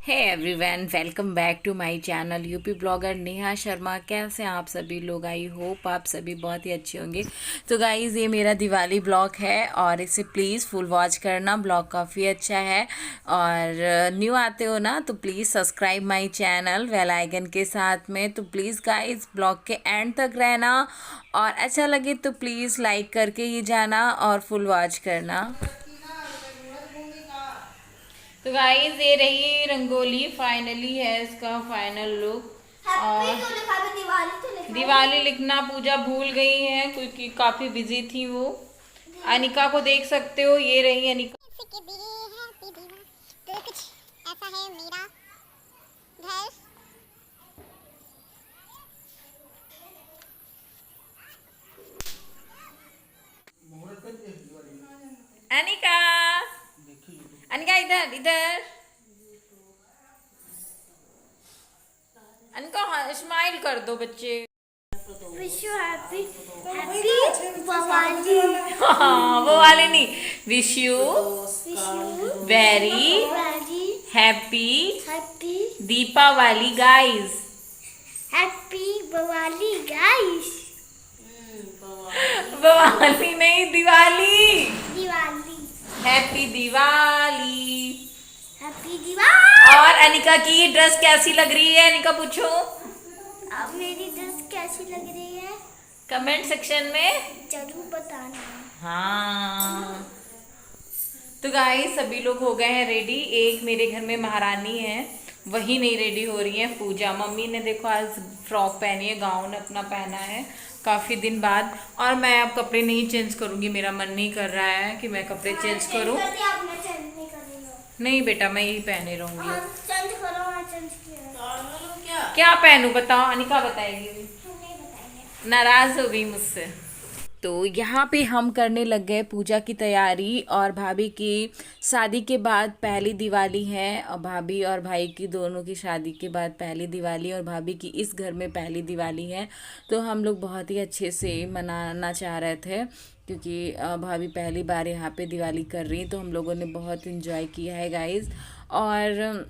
Hey everyone, welcome back to my channel UP blogger Neha Sharma. कैसे हैं आप सभी लोग? आई होप आप सभी बहुत ही अच्छे होंगे। तो गाइज़, ये मेरा दिवाली ब्लॉग है और इसे प्लीज़ फुल वॉच करना। ब्लॉग काफ़ी अच्छा है और न्यू आते हो ना तो please subscribe my channel bell icon के साथ में। तो प्लीज़ गाइज़, ब्लॉग के एंड तक रहना और अच्छा लगे तो प्लीज़ लाइक करके ही जाना और फुल वॉच करना। तो गाइस, ये रही रंगोली, फाइनली है इसका फाइनल लुक। और दिवाली लिखना पूजा भूल गई है क्योंकि काफी बिजी थी वो। अनिका को देख सकते हो, ये रही अनिका। तो कुछ ऐसा है मेरा घर। अनिका, अनिका इधर इधर। अनिका स्माइल कर दो बच्चे। Wish you happy happy Diwali. हाँ, वो वाले नहीं। Wish you wish you very very happy happy Deepavali guys. Happy Diwali guys. Diwali नहीं, दिवाली। दिवाली हैप्पी दिवाली। हैप्पी दिवाली। और अनिका की ये ड्रेस कैसी लग रही है? अनिका पूछो। अब मेरी ड्रेस कैसी लग रही है कमेंट सेक्शन में जरूर बताना। हाँ। तो गाइस, सभी लोग हो गए हैं रेडी। एक मेरे घर में महारानी है, वही नहीं रेडी हो रही है। पूजा मम्मी ने देखो आज फ्रॉक पहनी है, गाउन अपना पहना है काफ़ी दिन बाद। और मैं अब कपड़े नहीं चेंज करूँगी, मेरा मन नहीं कर रहा है कि मैं कपड़े चेंज करूँ। नहीं बेटा, मैं यही पहने रहूँगी। क्या पहनूं बताओ? अनिका बताएगी। नाराज हो गई मुझसे। तो यहाँ पे हम करने लग गए पूजा की तैयारी। और भाभी की शादी के बाद पहली दिवाली है, और भाभी और भाई की दोनों की शादी के बाद पहली दिवाली, और भाभी की इस घर में पहली दिवाली है। तो हम लोग बहुत ही अच्छे से मनाना चाह रहे थे क्योंकि भाभी पहली बार यहाँ पे दिवाली कर रही हैं। तो हम लोगों ने बहुत इन्जॉय किया है गाइज़। और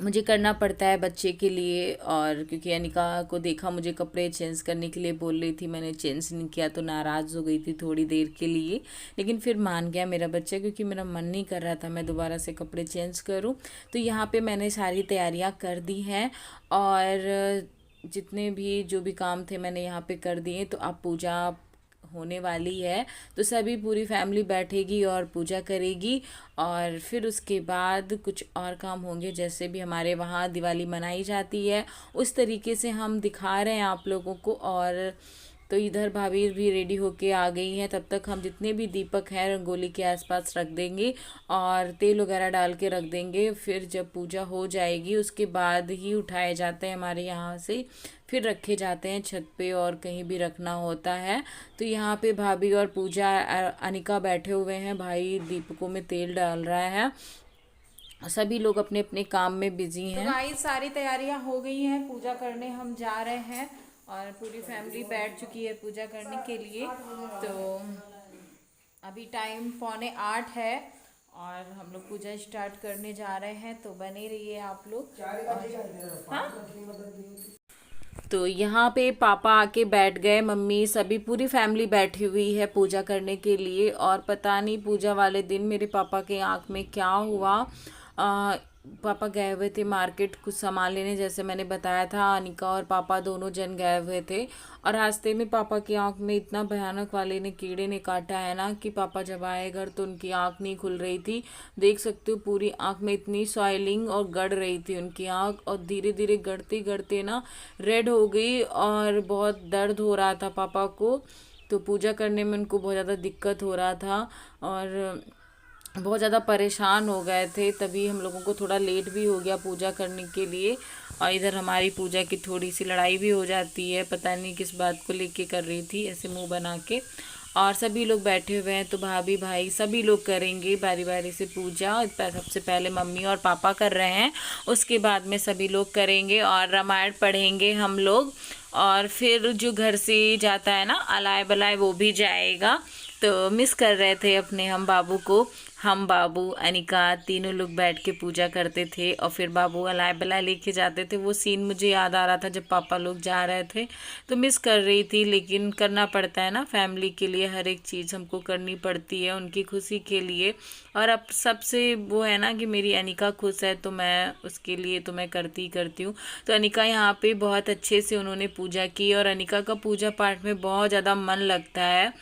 मुझे करना पड़ता है बच्चे के लिए, और क्योंकि अनिका को देखा मुझे कपड़े चेंज करने के लिए बोल रही थी, मैंने चेंज नहीं किया तो नाराज़ हो गई थी थोड़ी देर के लिए। लेकिन फिर मान गया मेरा बच्चा, क्योंकि मेरा मन नहीं कर रहा था मैं दोबारा से कपड़े चेंज करूं। तो यहाँ पे मैंने सारी तैयारियां कर दी हैं और जितने भी जो भी काम थे मैंने यहाँ पे कर दिए। तो अब पूजा होने वाली है, तो सभी पूरी फैमिली बैठेगी और पूजा करेगी। और फिर उसके बाद कुछ और काम होंगे, जैसे भी हमारे वहाँ दिवाली मनाई जाती है उस तरीके से हम दिखा रहे हैं आप लोगों को। और तो इधर भाभी भी रेडी होके आ गई हैं। तब तक हम जितने भी दीपक हैं रंगोली के आसपास रख देंगे और तेल वगैरह डाल के रख देंगे। फिर जब पूजा हो जाएगी उसके बाद ही उठाए जाते हैं हमारे यहाँ से, फिर रखे जाते हैं छत पे और कहीं भी रखना होता है। तो यहाँ पे भाभी और पूजा अनिका बैठे हुए हैं, भाई दीपकों में तेल डाल रहा है। सभी लोग अपने अपने काम में बिजी हैं। तो गाइस, सारी तैयारियां हो गई हैं, पूजा करने हम जा रहे हैं और पूरी फैमिली बैठ चुकी है पूजा करने के लिए। तो अभी टाइम 7:45 है और हम लोग पूजा स्टार्ट करने जा रहे हैं। तो बने रहिए आप लोग। हाँ, तो यहाँ पे पापा आके बैठ गए, मम्मी सभी पूरी फैमिली बैठी हुई है पूजा करने के लिए। और पता नहीं पूजा वाले दिन मेरे पापा के आँख में क्या हुआ। पापा गए हुए थे मार्केट कुछ सामान लेने, जैसे मैंने बताया था। अनिका और पापा दोनों जन गए हुए थे और रास्ते में पापा की आंख में इतना भयानक वाले ने कीड़े ने काटा है ना कि पापा जब आए घर तो उनकी आंख नहीं खुल रही थी। देख सकते हो पूरी आंख में इतनी सॉइलिंग और गड़ रही थी उनकी आंख, और धीरे धीरे गड़ते गड़ते ना रेड हो गई और बहुत दर्द हो रहा था पापा को। तो पूजा करने में उनको बहुत ज़्यादा दिक्कत हो रहा था और बहुत ज़्यादा परेशान हो गए थे, तभी हम लोगों को थोड़ा लेट भी हो गया पूजा करने के लिए। और इधर हमारी पूजा की थोड़ी सी लड़ाई भी हो जाती है, पता नहीं किस बात को लेके कर रही थी ऐसे मुंह बना के। और सभी लोग बैठे हुए हैं तो भाभी भाई सभी लोग करेंगे बारी बारी से पूजा। सबसे पहले मम्मी और पापा कर रहे हैं, उसके बाद में सभी लोग करेंगे और रामायण पढ़ेंगे हम लोग। और फिर जो घर से जाता है ना अलाय बलाय वो भी जाएगा। तो मिस कर रहे थे अपने हम बाबू को। हम बाबू अनिका तीनों लोग बैठ के पूजा करते थे और फिर बाबू अलाय बलाय लेके जाते थे। वो सीन मुझे याद आ रहा था जब पापा लोग जा रहे थे, तो मिस कर रही थी। लेकिन करना पड़ता है ना, फैमिली के लिए हर एक चीज़ हमको करनी पड़ती है, उनकी खुशी के लिए। और अब सबसे वो है ना कि मेरी अनिका खुश है तो मैं उसके लिए तो मैं करती ही करती हूँ। तो अनिका यहाँ पे बहुत अच्छे से उन्होंने पूजा की और अनिका का पूजा पाठ में बहुत ज़्यादा मन लगता है,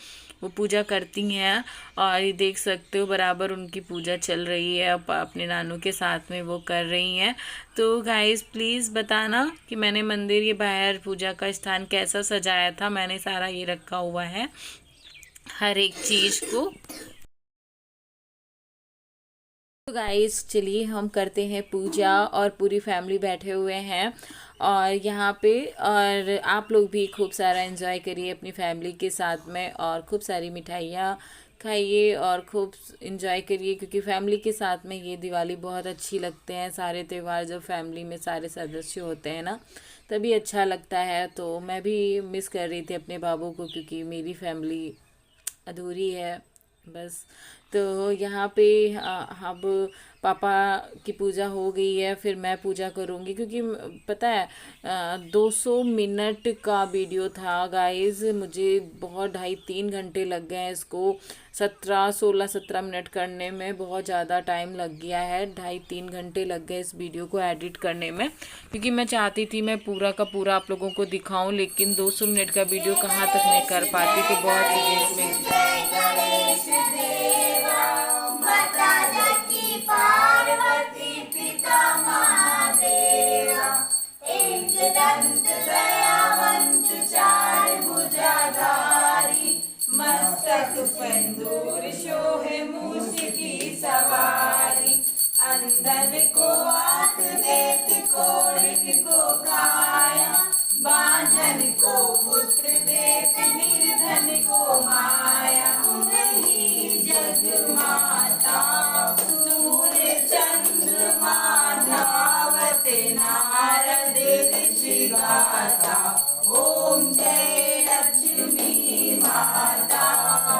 वो पूजा करती हैं। और ये देख सकते हो बराबर उनकी पूजा चल रही है, अपने नानू के साथ में वो कर रही हैं। तो गाइस प्लीज़ बताना कि मैंने मंदिर ये बाहर पूजा का स्थान कैसा सजाया था। मैंने सारा ये रखा हुआ है हर एक चीज़ को। तो गाइस चलिए हम करते हैं पूजा और पूरी फैमिली बैठे हुए हैं और यहाँ पे, और आप लोग भी खूब सारा एंजॉय करिए अपनी फैमिली के साथ में और खूब सारी मिठाइयाँ खाइए और खूब एंजॉय करिए, क्योंकि फैमिली के साथ में ये दिवाली बहुत अच्छी लगते हैं। सारे त्यौहार जब फैमिली में सारे सदस्य होते हैं ना, तभी अच्छा लगता है। तो मैं भी मिस कर रही थी अपने बाबू को, क्योंकि मेरी फैमिली अधूरी है बस। तो यहाँ पे अब पापा की पूजा हो गई है, फिर मैं पूजा करूँगी, क्योंकि पता है 200 मिनट का वीडियो था गाइस। मुझे बहुत 2.5-3 घंटे लग गए हैं इसको 17 मिनट करने में, बहुत ज़्यादा टाइम लग गया है। 2.5-3 घंटे लग गए इस वीडियो को एडिट करने में, क्योंकि मैं चाहती थी मैं पूरा का पूरा आप लोगों को दिखाऊं, लेकिन 200 मिनट का वीडियो कहाँ तक मैं कर पाती, तो बहुत चीज़ें इसमें। मस्तक पंदूर शोहे मूस की सवारी, अंधन को आंख देत कोढ़िक को काया, बांझन को पुत्र देत निर्धन को माया। नहीं जग माता सूर्य चंद्रमा धावत नारद ऋषि गाथा, ओम जय लक्ष्मी माता,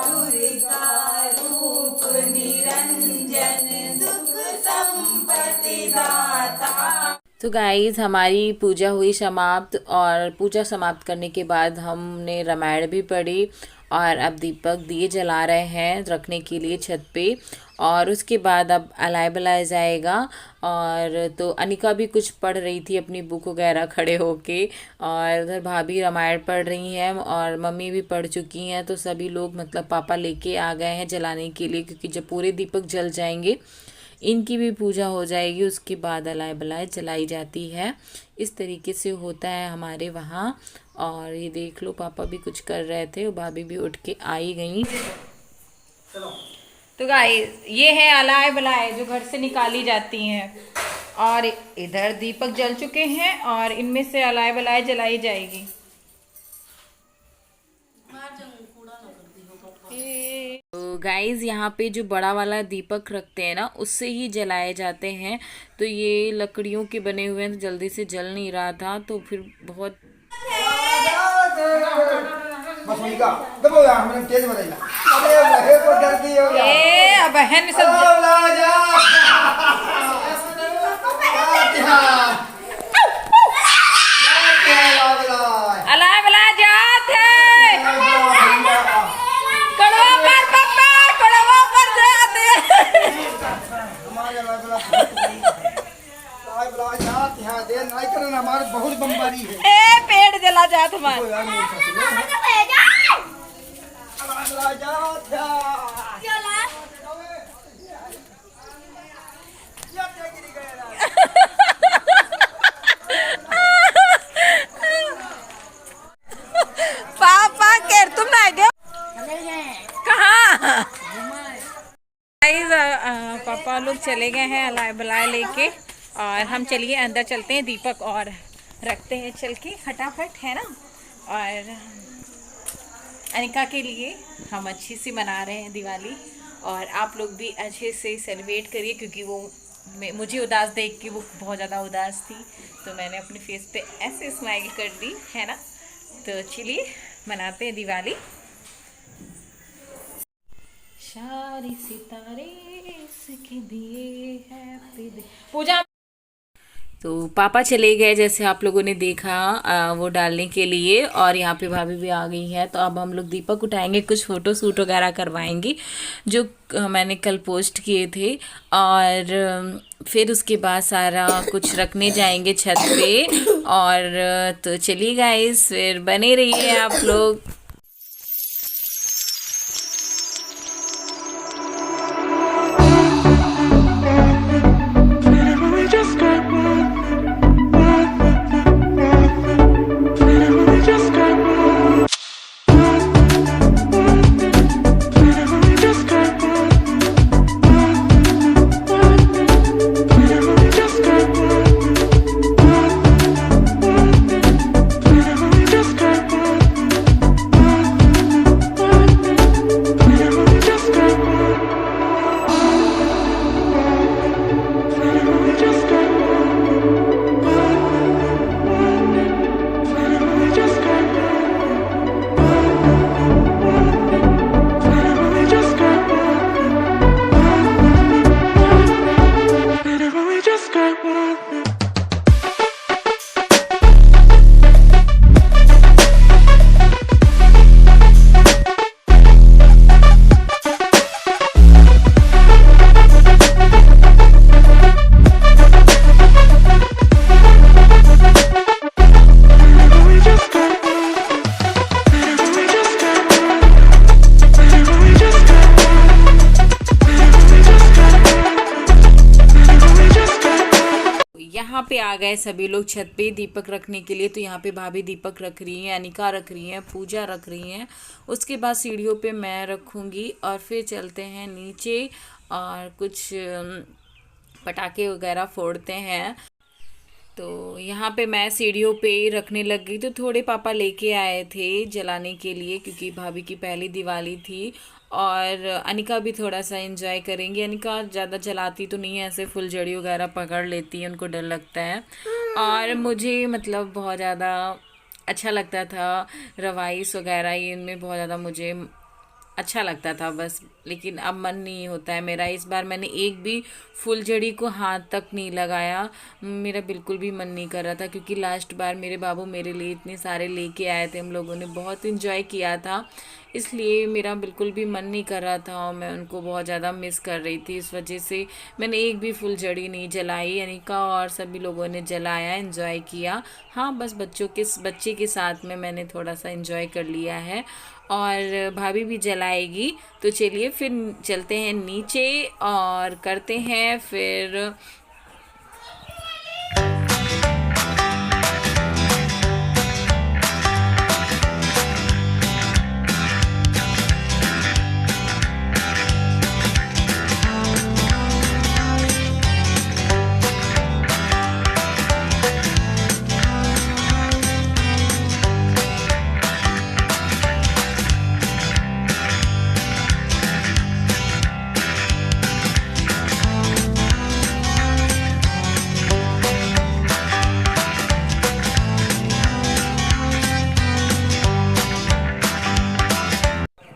दुर्गा रूप निरंजन सुख संपत्ति दाता। तो गाइस हमारी पूजा हुई समाप्त, और पूजा समाप्त करने के बाद हमने रामायण भी पढ़ी और अब दीपक दिए जला रहे हैं रखने के लिए छत पे। और उसके बाद अब अलाय बलाय जाएगा। और तो अनिका भी कुछ पढ़ रही थी अपनी बुक वगैरह खड़े होके, और उधर भाभी रामायण पढ़ रही हैं और मम्मी भी पढ़ चुकी हैं। तो सभी लोग मतलब पापा लेके आ गए हैं जलाने के लिए, क्योंकि जब पूरे दीपक जल जाएंगे इनकी भी पूजा हो जाएगी, उसके बाद अलाय बलाय जलाई जाती है। इस तरीके से होता है हमारे वहाँ। और ये देख लो पापा भी कुछ कर रहे थे और भाभी भी उठ के आई गई। तो गाइस ये है अलाय बलाय जो घर से निकाली जाती हैं, और इधर दीपक जल चुके हैं और इनमें से अलाय बलाय जलाई जाएगी। तो गाइज यहाँ पे जो बड़ा वाला दीपक रखते हैं ना, उससे ही जलाए जाते हैं। तो ये लकड़ियों के बने हुए हैं, तो जल्दी से जल नहीं रहा था, तो फिर बहुत बहन सब अलाय बलाय जात है, कड़वा पर पप्पा कड़वा पर जाते हमारे बहुत बमबारी है। ए पेड़ जला जात हमार। पापा के तुम ना गए कहाँ? पापा लोग चले गए हैं अलाय बलाय लेके, और हम चलिए अंदर चलते हैं दीपक और रखते हैं चल के फटाफट, है ना। और अनिका के लिए हम अच्छी सी मना रहे हैं दिवाली, और आप लोग भी अच्छे से सेलिब्रेट करिए, क्योंकि वो मुझे उदास देख के वो बहुत ज़्यादा उदास थी, तो मैंने अपने फेस पे ऐसे स्माइल कर दी, है ना। तो चलिए मनाते हैं दिवाली। सारे सितारे इसके दिए हैप्पी डे। पूजा। तो पापा चले गए जैसे आप लोगों ने देखा वो डालने के लिए, और यहाँ पे भाभी भी आ गई है। तो अब हम लोग दीपक उठाएंगे, कुछ फ़ोटो शूट वगैरह करवाएंगे जो मैंने कल पोस्ट किए थे, और फिर उसके बाद सारा कुछ रखने जाएंगे छत पे। और तो चलिए गाइस, फिर बने रहिए आप लोग। यहाँ पे आ गए सभी लोग छत पे दीपक रखने के लिए। तो यहाँ पे भाभी दीपक रख रही हैं, अनिका रख रही हैं, पूजा रख रही हैं। उसके बाद सीढ़ियों पे मैं रखूँगी, और फिर चलते हैं नीचे और कुछ पटाखे वगैरह फोड़ते हैं। तो यहाँ पे मैं सीढ़ियों पे रखने लग गई। तो थोड़े पापा लेके आए थे जलाने के लिए, क्योंकि भाभी की पहली दिवाली थी, और अनिका भी थोड़ा सा एंजॉय करेंगी। अनिका ज़्यादा जलाती तो नहीं है, ऐसे फुलझड़ी वगैरह पकड़ लेती है, उनको डर लगता है। और मुझे मतलब बहुत ज़्यादा अच्छा लगता था रवाइस वगैरह, ये इनमें बहुत ज़्यादा मुझे अच्छा लगता था बस। लेकिन अब मन नहीं होता है मेरा। इस बार मैंने एक भी फुलझड़ी को हाथ तक नहीं लगाया, मेरा बिल्कुल भी मन नहीं कर रहा था, क्योंकि लास्ट बार मेरे बाबू मेरे लिए इतने सारे लेके आए थे, हम लोगों ने बहुत इंजॉय किया था, इसलिए मेरा बिल्कुल भी मन नहीं कर रहा था, और मैं उनको बहुत ज़्यादा मिस कर रही थी। इस वजह से मैंने एक भी फुलझड़ी नहीं जलाई। अनिका और सभी लोगों ने जलाया, एंजॉय किया। हाँ, बस बच्चे के साथ में मैंने थोड़ा सा एंजॉय कर लिया है, और भाभी भी जलाएगी। तो चलिए फिर चलते हैं नीचे और करते हैं फिर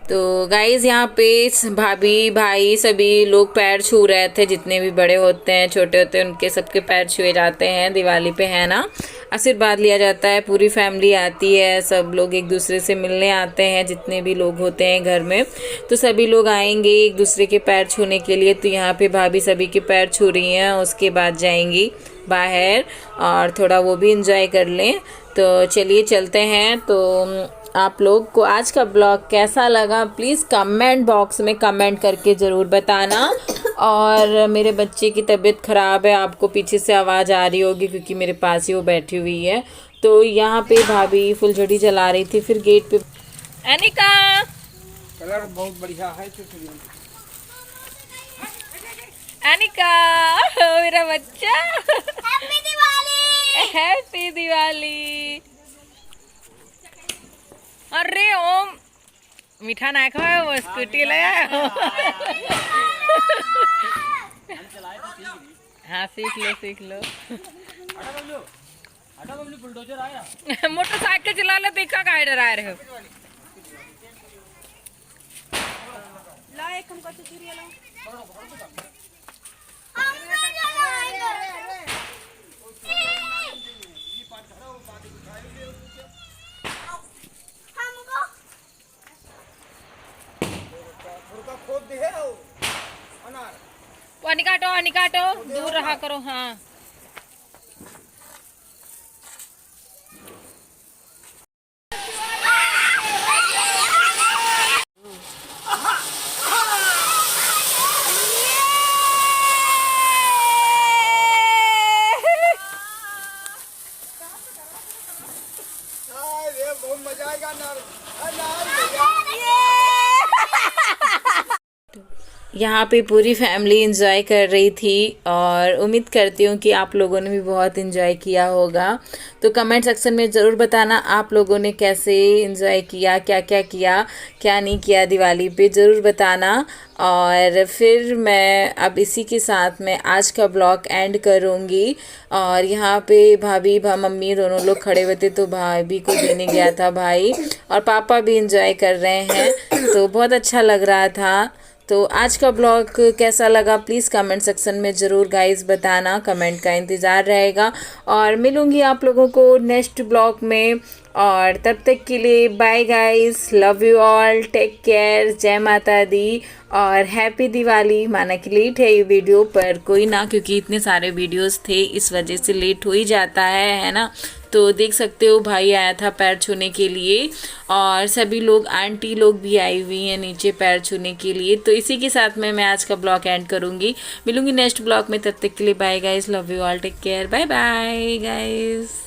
तो गाइज़ यहाँ पे भाभी भाई सभी लोग पैर छू रहे थे, जितने भी बड़े होते हैं छोटे होते हैं उनके सबके पैर छुए जाते हैं दिवाली पे, है ना। आशीर्वाद लिया जाता है, पूरी फैमिली आती है, सब लोग एक दूसरे से मिलने आते हैं, जितने भी लोग होते हैं घर में। तो सभी लोग आएंगे एक दूसरे के पैर छूने के लिए। तो यहाँ पे भाभी सभी के पैर छू रही हैं, उसके बाद जाएंगी बाहर और थोड़ा वो भी इंजॉय कर लें। तो चलिए चलते हैं। तो आप लोग को आज का ब्लॉग कैसा लगा प्लीज़ कमेंट बॉक्स में कमेंट करके ज़रूर बताना। और मेरे बच्चे की तबीयत ख़राब है, आपको पीछे से आवाज़ आ रही होगी क्योंकि मेरे पास ही वो बैठी हुई है। तो यहाँ पे भाभी फुलझड़ी जला रही थी, फिर गेट पे अनिका कलर बहुत बढ़िया है। अनिका मेरा बच्चा, हैप्पी दिवाली। हैप्पी दिवाली। अरे ओम मीठा ना खाओ, वो स्कूटी ले आए हो। हाँ सीख लो। बुलडोजर आया। मोटरसाइकिल चला लो, देखा काहे डरा रहे हो। पानी काटो दूर रहा करो। हाँ बहुत मजा आएगा अनार। यहाँ पे पूरी फैमिली एंजॉय कर रही थी और उम्मीद करती हूँ कि आप लोगों ने भी बहुत एंजॉय किया होगा। तो कमेंट सेक्शन में ज़रूर बताना आप लोगों ने कैसे एंजॉय किया, क्या क्या किया, क्या नहीं किया दिवाली पे, ज़रूर बताना। और फिर मैं अब इसी के साथ मैं आज का ब्लॉग एंड करूँगी। और यहाँ पे भाभी मम्मी दोनों लोग खड़े हुए थे तो भाभी को देने गया था भाई, और पापा भी एंजॉय कर रहे हैं, तो बहुत अच्छा लग रहा था। तो आज का ब्लॉग कैसा लगा प्लीज़ कमेंट सेक्शन में ज़रूर गाइस बताना, कमेंट का इंतज़ार रहेगा। और मिलूँगी आप लोगों को नेक्स्ट ब्लॉग में, और तब तक के लिए bye guys, love you all, take care, जय माता दी और हैप्पी दिवाली। माना कि लेट है ये वीडियो, पर कोई ना, क्योंकि इतने सारे वीडियोस थे इस वजह से लेट हो ही जाता है ना। तो देख सकते हो भाई आया था पैर छूने के लिए, और सभी लोग, आंटी लोग भी आई हुई हैं नीचे पैर छूने के लिए। तो इसी के साथ में मैं आज का ब्लॉग एंड करूँगी। मिलूँगी नेक्स्ट ब्लॉग में, तब तक के लिए bye guys, love you all, take care, bye bye guys.